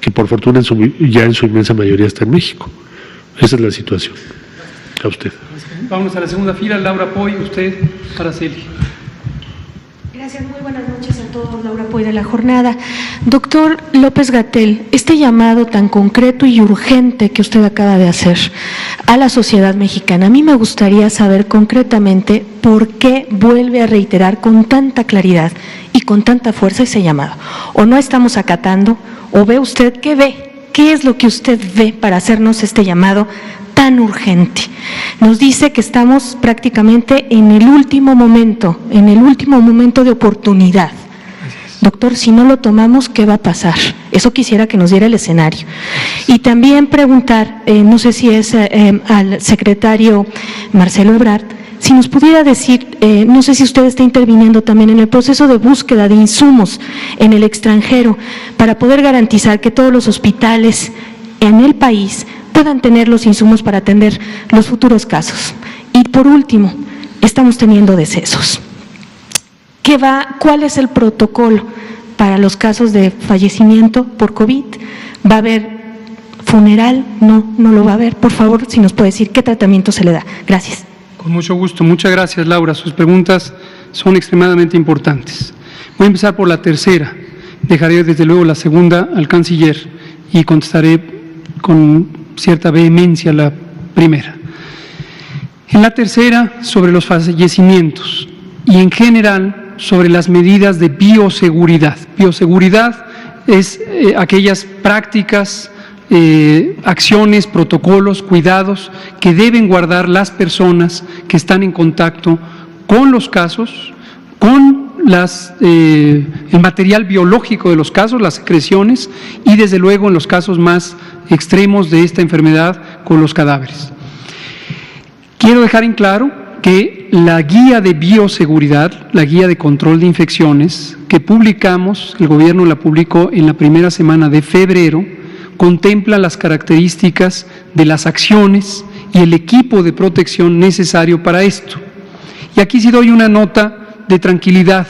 que por fortuna ya en su inmensa mayoría está en México. Esa es la situación. A usted. Vamos a la segunda fila. Laura Poy, usted, Araceli. Gracias, muy buenas noches a todos. Laura Poy de La Jornada. Doctor López-Gatell, este llamado tan concreto y urgente que usted acaba de hacer a la sociedad mexicana, a mí me gustaría saber concretamente por qué vuelve a reiterar con tanta claridad y con tanta fuerza ese llamado. O no estamos acatando, o ve usted, ¿qué ve? ¿Qué es lo que usted ve para hacernos este llamado tan urgente? Nos dice que estamos prácticamente en el último momento de oportunidad. Doctor, si no lo tomamos, ¿qué va a pasar? Eso quisiera que nos diera el escenario. Y también preguntar, no sé si es al secretario Marcelo Ebrard, si nos pudiera decir, no sé si usted está interviniendo también en el proceso de búsqueda de insumos en el extranjero para poder garantizar que todos los hospitales en el país puedan tener los insumos para atender los futuros casos. Y por último, estamos teniendo decesos. ¿Cuál es el protocolo para los casos de fallecimiento por COVID? ¿Va a haber funeral? No lo va a haber. Por favor, si nos puede decir qué tratamiento se le da. Gracias. Con mucho gusto. Muchas gracias, Laura. Sus preguntas son extremadamente importantes. Voy a empezar por la tercera. Dejaré desde luego la segunda al canciller y contestaré con cierta vehemencia la primera. En la tercera, sobre los fallecimientos y en general sobre las medidas de bioseguridad. Bioseguridad es aquellas prácticas, acciones, protocolos, cuidados que deben guardar las personas que están en contacto con los casos, con el material biológico de los casos, las secreciones y desde luego en los casos más extremos de esta enfermedad con los cadáveres. Quiero dejar en claro que la guía de bioseguridad, la guía de control de infecciones que publicamos, el gobierno la publicó en la primera semana de febrero, contempla las características de las acciones y el equipo de protección necesario para esto. Y aquí sí doy una nota de tranquilidad,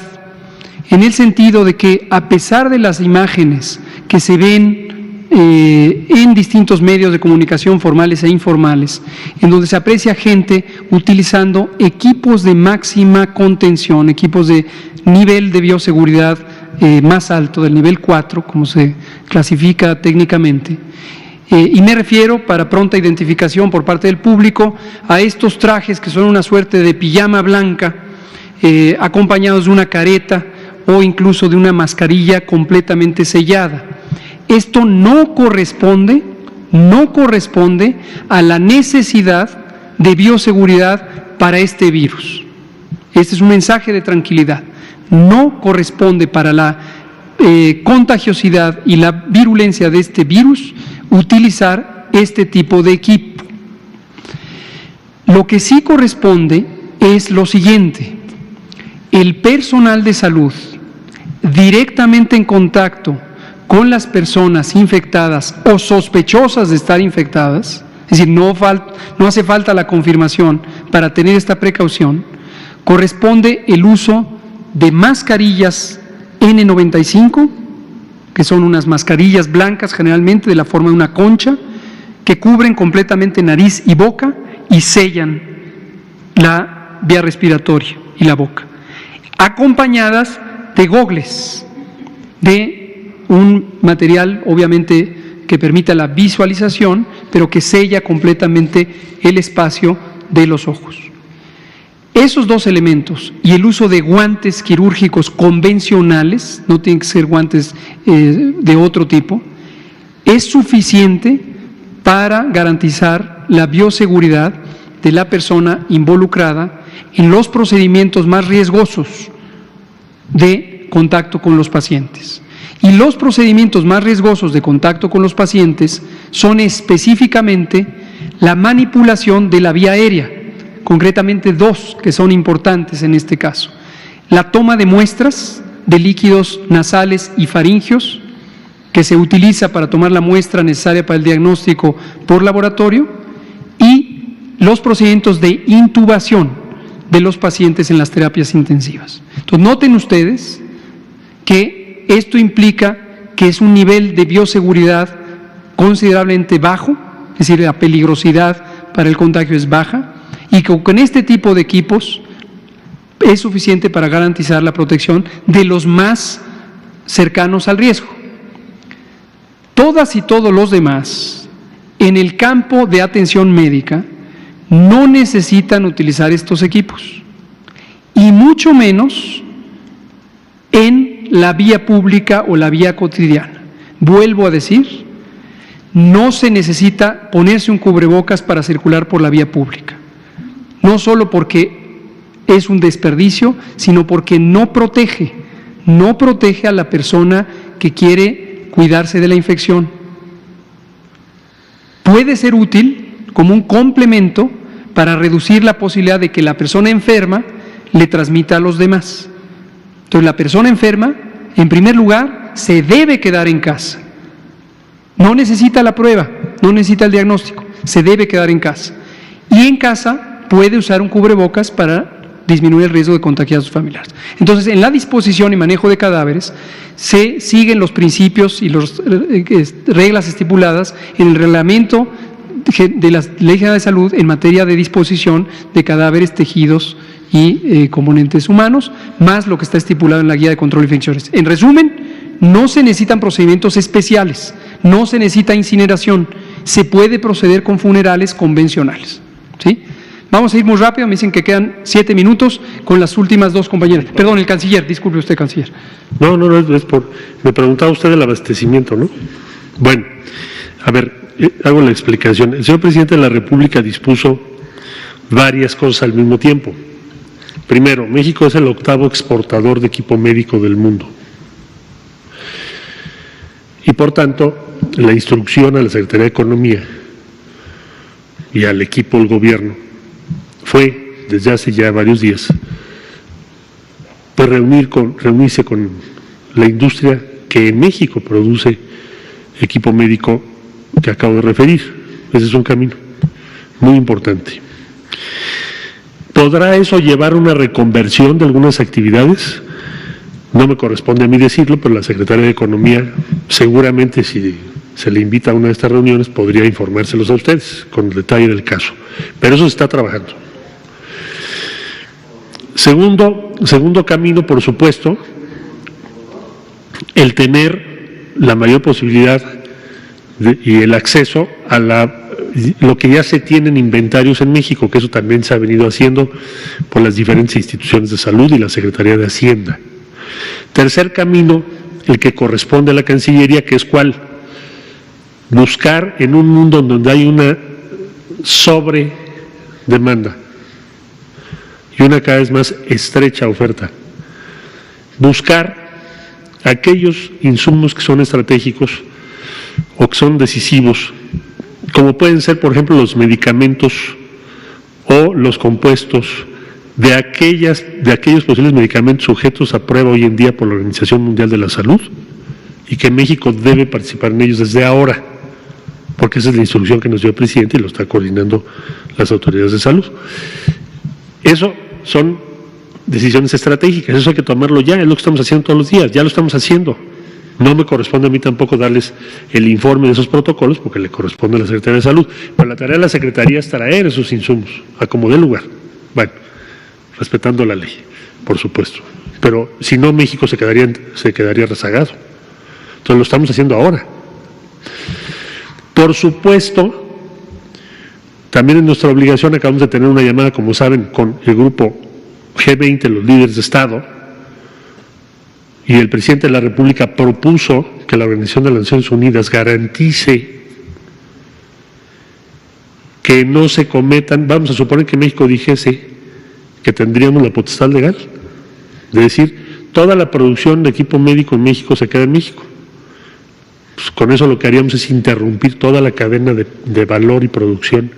en el sentido de que a pesar de las imágenes que se ven en distintos medios de comunicación formales e informales, en donde se aprecia gente utilizando equipos de máxima contención, equipos de nivel de bioseguridad más alto, del nivel 4, como se clasifica técnicamente. Y me refiero, para pronta identificación por parte del público, a estos trajes que son una suerte de pijama blanca, acompañados de una careta o incluso de una mascarilla completamente sellada. Esto no corresponde a la necesidad de bioseguridad para este virus. Este es un mensaje de tranquilidad. No corresponde para la contagiosidad y la virulencia de este virus utilizar este tipo de equipo. Lo que sí corresponde es lo siguiente: el personal de salud directamente en contacto con las personas infectadas o sospechosas de estar infectadas, es decir, no hace falta la confirmación para tener esta precaución, corresponde el uso de mascarillas N95, que son unas mascarillas blancas generalmente de la forma de una concha, que cubren completamente nariz y boca y sellan la vía respiratoria y la boca, acompañadas de gogles, de un material obviamente que permita la visualización, pero que sella completamente el espacio de los ojos. Esos dos elementos y el uso de guantes quirúrgicos convencionales, no tienen que ser guantes de otro tipo, es suficiente para garantizar la bioseguridad de la persona involucrada en los procedimientos más riesgosos de contacto con los pacientes. Y los procedimientos más riesgosos de contacto con los pacientes son específicamente la manipulación de la vía aérea, concretamente dos que son importantes en este caso: la toma de muestras de líquidos nasales y faringeos, que se utiliza para tomar la muestra necesaria para el diagnóstico por laboratorio, y los procedimientos de intubación de los pacientes en las terapias intensivas. Entonces, noten ustedes que esto implica que es un nivel de bioseguridad considerablemente bajo, es decir, la peligrosidad para el contagio es baja, y que con este tipo de equipos es suficiente para garantizar la protección de los más cercanos al riesgo. Todas y todos los demás, en el campo de atención médica, no necesitan utilizar estos equipos, y mucho menos en la vía pública o la vía cotidiana. Vuelvo a decir, no se necesita ponerse un cubrebocas para circular por la vía pública, no solo porque es un desperdicio, sino porque no protege a la persona que quiere cuidarse de la infección. Puede ser útil como un complemento para reducir la posibilidad de que la persona enferma le transmita a los demás. Entonces, la persona enferma, en primer lugar, se debe quedar en casa. No necesita la prueba, no necesita el diagnóstico, se debe quedar en casa. Y en casa puede usar un cubrebocas para disminuir el riesgo de contagiar a sus familiares. Entonces, en la disposición y manejo de cadáveres se siguen los principios y las reglas estipuladas en el reglamento de la Ley General de Salud en materia de disposición de cadáveres, tejidos y componentes humanos, más lo que está estipulado en la Guía de Control de Infecciones. En resumen, no se necesitan procedimientos especiales, no se necesita incineración, se puede proceder con funerales convencionales, ¿sí? Vamos a ir muy rápido, me dicen que quedan 7 minutos con las últimas dos compañeras. Perdón, el canciller, disculpe usted, canciller. No, es por... Me preguntaba usted del abastecimiento, ¿no? Bueno, a ver, hago la explicación. El señor presidente de la República dispuso varias cosas al mismo tiempo. Primero, México es el 8º exportador de equipo médico del mundo. Y por tanto, la instrucción a la Secretaría de Economía y al equipo del gobierno fue, desde hace ya varios días, pues reunirse con la industria que en México produce equipo médico que acabo de referir. Ese es un camino muy importante. ¿Podrá eso llevar a una reconversión de algunas actividades? No me corresponde a mí decirlo, pero la Secretaría de Economía seguramente, si se le invita a una de estas reuniones, podría informárselos a ustedes con el detalle del caso. Pero eso se está trabajando. Segundo camino, por supuesto, el tener la mayor posibilidad y el acceso a lo que ya se tienen inventarios en México, que eso también se ha venido haciendo por las diferentes instituciones de salud y la Secretaría de Hacienda. Tercer camino, el que corresponde a la Cancillería, que es ¿cuál? Buscar en un mundo donde hay una sobredemanda y una cada vez más estrecha oferta, buscar aquellos insumos que son estratégicos o que son decisivos, como pueden ser, por ejemplo, los medicamentos o los compuestos de aquellos posibles medicamentos sujetos a prueba hoy en día por la Organización Mundial de la Salud, y que México debe participar en ellos desde ahora, porque esa es la instrucción que nos dio el presidente y lo está coordinando las autoridades de salud. Eso son decisiones estratégicas, eso hay que tomarlo ya, es lo que estamos haciendo todos los días, ya lo estamos haciendo. No me corresponde a mí tampoco darles el informe de esos protocolos porque le corresponde a la Secretaría de Salud. Pero la tarea de la Secretaría es traer esos insumos a como dé lugar. Bueno, respetando la ley, por supuesto. Pero si no, México se quedaría rezagado. Entonces lo estamos haciendo ahora. Por supuesto, también es nuestra obligación, acabamos de tener una llamada, como saben, con el grupo G20, los líderes de Estado, y el presidente de la República propuso que la Organización de las Naciones Unidas garantice que no se cometan, vamos a suponer que México dijese que tendríamos la potestad legal, de decir, toda la producción de equipo médico en México se queda en México. Pues con eso lo que haríamos es interrumpir toda la cadena de valor y producción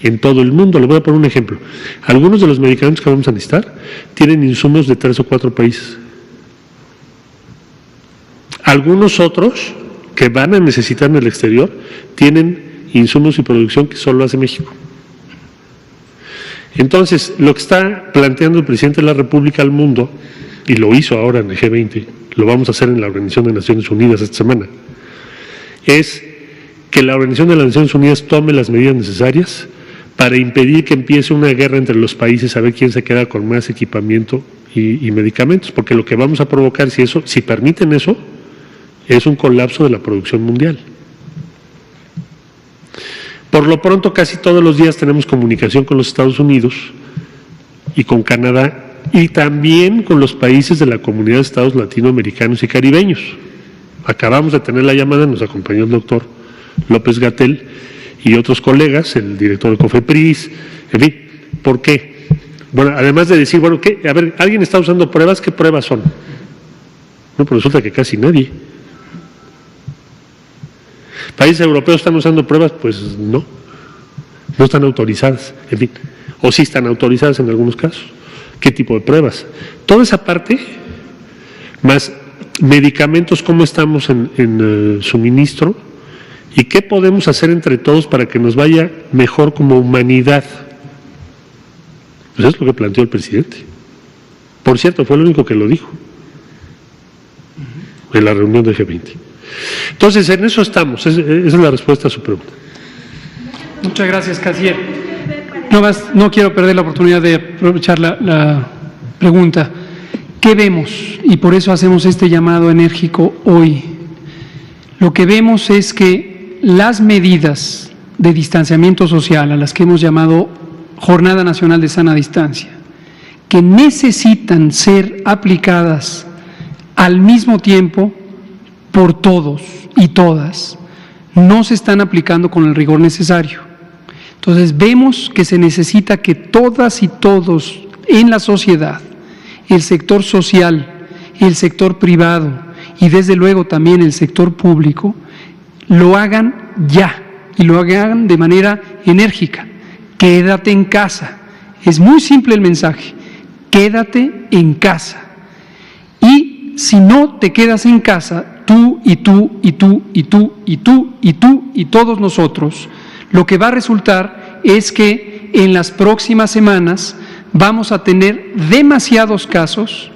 en todo el mundo. Le voy a poner un ejemplo. Algunos de los medicamentos que vamos a necesitar tienen insumos de 3 o 4 países. Algunos otros que van a necesitar en el exterior tienen insumos y producción que solo hace México. Entonces, lo que está planteando el presidente de la República al mundo, y lo hizo ahora en el G20, lo vamos a hacer en la Organización de Naciones Unidas esta semana, es que la Organización de las Naciones Unidas tome las medidas necesarias para impedir que empiece una guerra entre los países a ver quién se queda con más equipamiento y medicamentos, porque lo que vamos a provocar, si permiten eso, es un colapso de la producción mundial. Por lo pronto, casi todos los días tenemos comunicación con los Estados Unidos y con Canadá, y también con los países de la Comunidad de Estados Latinoamericanos y Caribeños. Acabamos de tener la llamada, nos acompañó el doctor López-Gatell y otros colegas, el director de COFEPRIS, en fin. ¿Por qué? Bueno, además de decir, bueno, ¿qué? A ver, ¿alguien está usando pruebas? ¿Qué pruebas son? No, pues resulta que casi nadie. ¿Países europeos están usando pruebas? Pues no están autorizadas, en fin, o sí están autorizadas en algunos casos. ¿Qué tipo de pruebas? Toda esa parte, más medicamentos, cómo estamos en suministro y qué podemos hacer entre todos para que nos vaya mejor como humanidad. Pues es lo que planteó el presidente. Por cierto, fue el único que lo dijo en la reunión del G20. Entonces, en eso estamos, esa es la respuesta a su pregunta. Muchas gracias, canciller. No quiero perder la oportunidad de aprovechar la pregunta. ¿Qué vemos? Y por eso hacemos este llamado enérgico hoy. Lo que vemos es que las medidas de distanciamiento social, a las que hemos llamado Jornada Nacional de Sana Distancia, que necesitan ser aplicadas al mismo tiempo por todos y todas, no se están aplicando con el rigor necesario. Entonces vemos que se necesita que todas y todos en la sociedad, el sector social, el sector privado y desde luego también el sector público, lo hagan ya y lo hagan de manera enérgica. Quédate en casa. Es muy simple el mensaje. Quédate en casa. Y si no te quedas en casa, tú y tú y tú y tú y tú y tú y todos nosotros, lo que va a resultar es que en las próximas semanas vamos a tener demasiados casos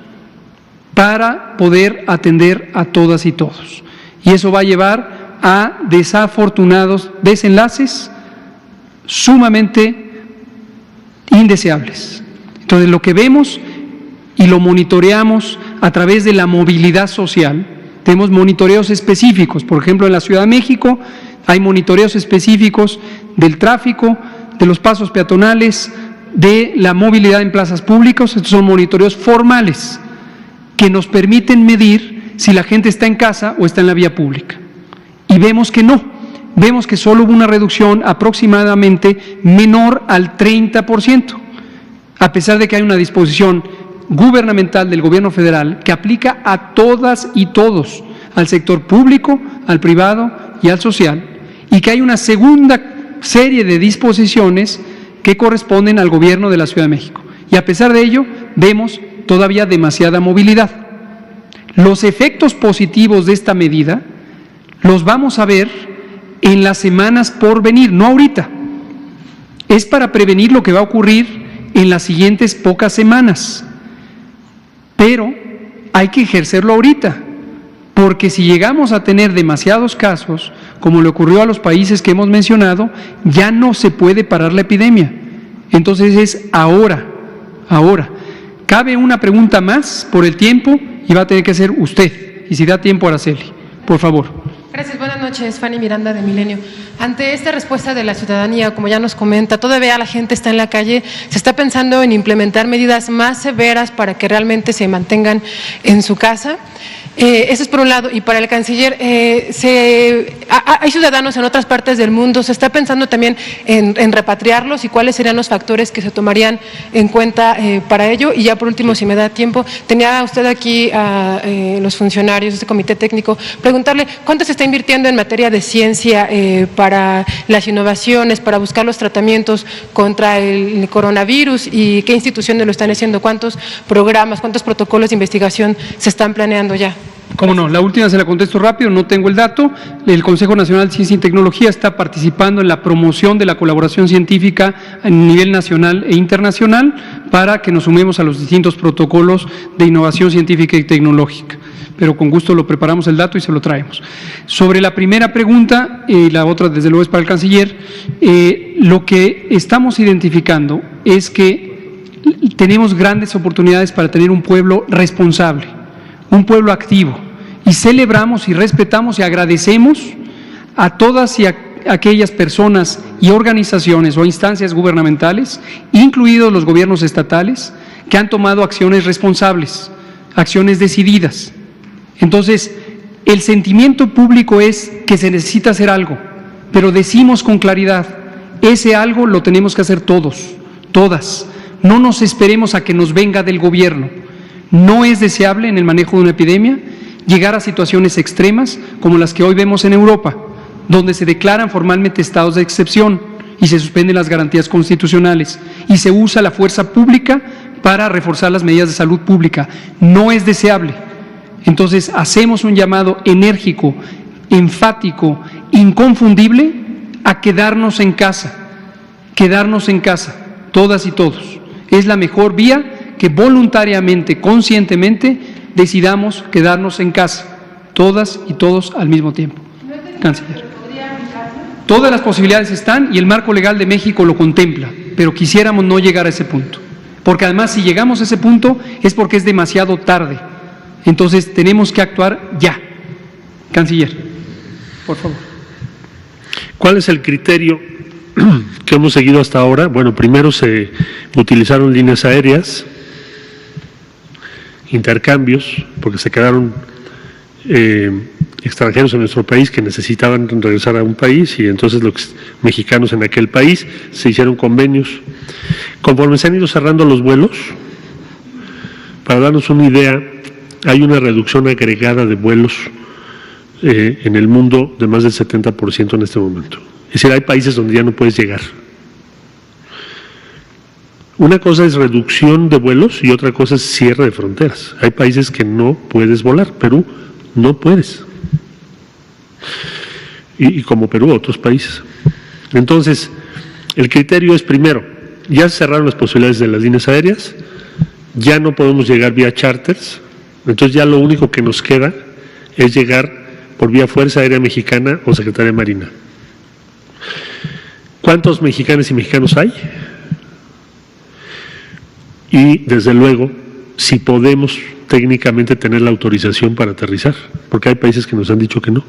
para poder atender a todas y todos. Y eso va a llevar a desafortunados desenlaces sumamente indeseables. Entonces, lo que vemos y lo monitoreamos a través de la movilidad social, tenemos monitoreos específicos. Por ejemplo, en la Ciudad de México hay monitoreos específicos del tráfico, de los pasos peatonales, de la movilidad en plazas públicas. Estos son monitoreos formales que nos permiten medir si la gente está en casa o está en la vía pública. Y vemos que no, vemos que solo hubo una reducción aproximadamente menor al 30%, a pesar de que hay una disposición gubernamental del gobierno federal que aplica a todas y todos, al sector público, al privado y al social, y que hay una segunda serie de disposiciones que corresponden al gobierno de la Ciudad de México. Y a pesar de ello, vemos todavía demasiada movilidad. Los efectos positivos de esta medida los vamos a ver en las semanas por venir, no ahorita. Es para prevenir lo que va a ocurrir en las siguientes pocas semanas. Pero hay que ejercerlo ahorita. porque si llegamos a tener demasiados casos, como le ocurrió a los países que hemos mencionado, ya no se puede parar la epidemia. Entonces es ahora. Cabe una pregunta más por el tiempo y va a tener que ser usted, y si da tiempo, Araceli, por favor. Gracias, buenas noches, Fanny Miranda de Milenio. Ante esta respuesta de la ciudadanía, como ya nos comenta, todavía la gente está en la calle, se está pensando en implementar medidas más severas para que realmente se mantengan en su casa. Eso es por un lado, y para el canciller, hay ciudadanos en otras partes del mundo, se está pensando también en repatriarlos y cuáles serían los factores que se tomarían en cuenta para ello. Y ya por último, si me da tiempo, tenía usted aquí a los funcionarios de este comité técnico, preguntarle cuánto se está invirtiendo en materia de ciencia para las innovaciones, para buscar los tratamientos contra el coronavirus y qué instituciones lo están haciendo, cuántos programas, cuántos protocolos de investigación se están planeando ya. ¿Cómo no? La última se la contesto rápido, no tengo el dato. El Consejo Nacional de Ciencia y Tecnología está participando en la promoción de la colaboración científica a nivel nacional e internacional para que nos sumemos a los distintos protocolos de innovación científica y tecnológica. Pero con gusto lo preparamos el dato y se lo traemos. Sobre la primera pregunta, y la otra desde luego es para el canciller, lo que estamos identificando es que tenemos grandes oportunidades para tener un pueblo responsable, un pueblo activo, y celebramos y respetamos y agradecemos a todas y aquellas personas y organizaciones o instancias gubernamentales, incluidos los gobiernos estatales, que han tomado acciones responsables, acciones decididas. Entonces, el sentimiento público es que se necesita hacer algo, pero decimos con claridad, ese algo lo tenemos que hacer todos, todas. No nos esperemos a que nos venga del gobierno. No es deseable en el manejo de una epidemia llegar a situaciones extremas como las que hoy vemos en Europa, donde se declaran formalmente estados de excepción y se suspenden las garantías constitucionales y se usa la fuerza pública para reforzar las medidas de salud pública. No es deseable. Entonces hacemos un llamado enérgico, enfático, inconfundible a quedarnos en casa, todas y todos. Es la mejor vía que voluntariamente, conscientemente, decidamos quedarnos en casa, todas y todos al mismo tiempo. Canciller. Todas las posibilidades están y el marco legal de México lo contempla, pero quisiéramos no llegar a ese punto, porque además si llegamos a ese punto es porque es demasiado tarde. Entonces tenemos que actuar ya. Canciller, por favor. ¿Cuál es el criterio que hemos seguido hasta ahora? Bueno, primero se utilizaron líneas aéreas, intercambios, porque se quedaron extranjeros en nuestro país que necesitaban regresar a un país y entonces los mexicanos en aquel país se hicieron convenios. Conforme se han ido cerrando los vuelos, para darnos una idea, hay una reducción agregada de vuelos en el mundo de más del 70% en este momento. Es decir, hay países donde ya no puedes llegar. Una cosa es reducción de vuelos y otra cosa es cierre de fronteras. Hay países que no puedes volar. Perú, no puedes. Y como Perú, otros países. Entonces, el criterio es primero, ya se cerraron las posibilidades de las líneas aéreas, ya no podemos llegar vía charters. Entonces ya lo único que nos queda es llegar por vía Fuerza Aérea Mexicana o Secretaría de Marina. ¿Cuántos mexicanos y mexicanos hay? Y desde luego, si podemos técnicamente tener la autorización para aterrizar, porque hay países que nos han dicho que no,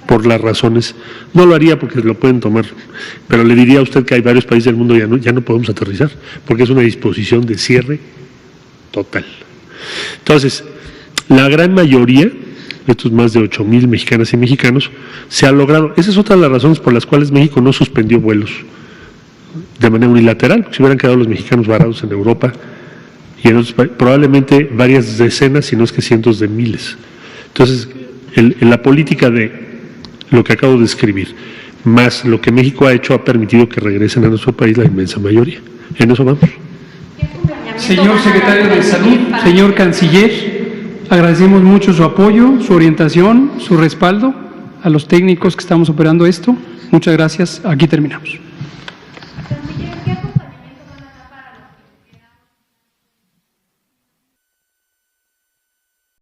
por las razones, no lo haría porque lo pueden tomar, pero le diría a usted que hay varios países del mundo ya no podemos aterrizar, porque es una disposición de cierre total. Entonces, la gran mayoría, estos más de 8,000 mexicanas y mexicanos, se ha logrado. Esa es otra de las razones por las cuales México no suspendió vuelos de manera unilateral, porque se hubieran quedado los mexicanos varados en Europa y en otros países, probablemente varias decenas, si no es que cientos de miles. Entonces, en la política de lo que acabo de describir, más lo que México ha hecho, ha permitido que regresen a nuestro país la inmensa mayoría. En eso vamos. Señor secretario de Salud, señor canciller, agradecemos mucho su apoyo, su orientación, su respaldo a los técnicos que estamos operando esto. Muchas gracias. Aquí terminamos.